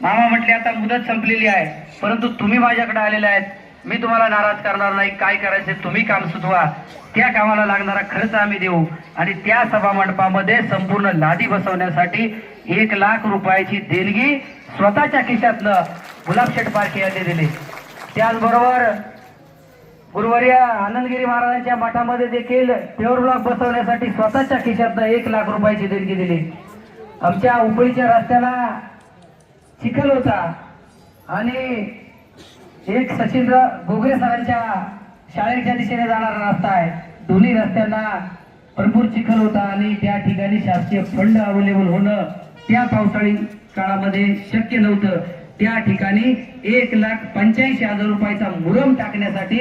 मामा म्हटले आता मुदत संपलेली आहे, परंतु तुम्ही माझ्याकडे आलेले आहेत, मी तुम्हाला नाराज करणार नाही. काय करायचे तुम्ही काम सुचवा, त्या कामाला लागणारा खर्च आम्ही देऊ. आणि त्या सभा मंडपामध्ये संपूर्ण लादी बसवण्यासाठी 1,00,000 रुपयाची देणगी स्वतःच्या खिशातनं गुलाबशेठ पारखे यांनी दिली. त्याचबरोबर गुरुवर्य आनंदगिरी महाराजांच्या मठामध्ये देखील प्युअर ब्लॉक बसवण्यासाठी स्वतःच्या खिशातनं 1,00,000 रुपयाची देणगी दिली. आमच्या उपळीच्या रस्त्याला चिखल होता आणि एक सचिंद्र गोगरे सरांच्या शाळेच्या दिशेने जाणारा रस्ता आहे. दोन्ही रस्त्यांना भरपूर चिखल होता आणि त्या ठिकाणी शासकीय फंड अवेलेबल होणं त्या पावसाळी काळामध्ये शक्य नव्हतं. त्या ठिकाणी 1,85,000 रुपयाचा मुरम टाकण्यासाठी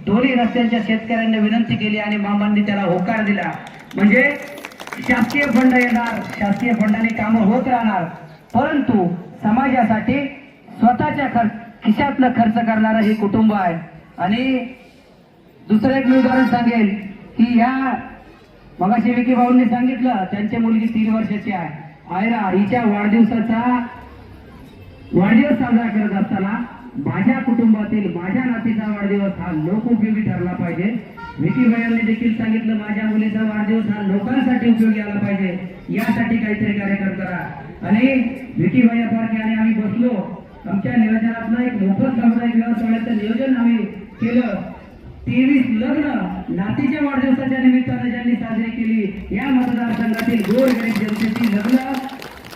दोन्ही रस्त्यांच्या शेतकऱ्यांनी विनंती केली आणि मामांनी त्याला होकार दिला. म्हणजे शासकीय फंड येणार, शासकीय फंडाने कामं होत राहणार, परंतु समाजासाठी स्वतःच्या खिशातलं खर्च करणारं हे कुटुंब आहे. आणि दुसरं एक मी उदाहरण सांगेल की ह्या मगाशी विकी भाऊंनी सांगितलं त्यांची मुलगी 3 वर्षाची आहे, आयरा. हिच्या वाढदिवस साजरा करत असताना माझ्या कुटुंबातील माझ्या नातीचा वाढदिवस हा लोकोपयोगी ठरला पाहिजे. विकी भाईंनी देखील सांगितलं माझ्या मुलीचा वाढदिवस हा लोकांसाठी उपयोगी आला पाहिजे, यासाठी काहीतरी कार्यक्रम करा. आणि विकी भाई पारखे आणि आम्ही बसलो, आमच्या नियोजनातलं एक मोफत सामुदायिक विवाह सोहळ्याचं नियोजन आम्ही केलं. 23 लग्न नातीच्या वाढदिवसाच्या निमित्ताने ज्यांनी साजरी केली या मतदारसंघातील गोरगरीब जनतेची लग्न,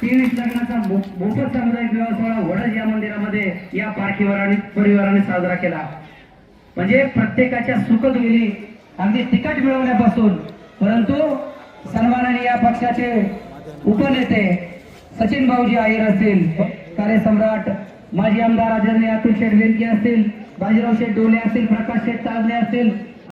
23 लग्नाचा मोफत सामुदायिक विवाह सोहळा वडज या मंदिरामध्ये या पारखीवर परिवाराने साजरा केला. म्हणजे प्रत्येकाच्या सुखदुःखी अगदी तिकीट मिळवण्यापासून, परंतु सन्मानाने या पक्षाचे उपनेते सचिन भाऊजी आयर असतील, कार्यसम्राट माजी आमदार आदरणीय अतुल शेठ बेनके असतील, बाजीराव शेठ डोले असतील, प्रकाश शेठ ताजने असतील,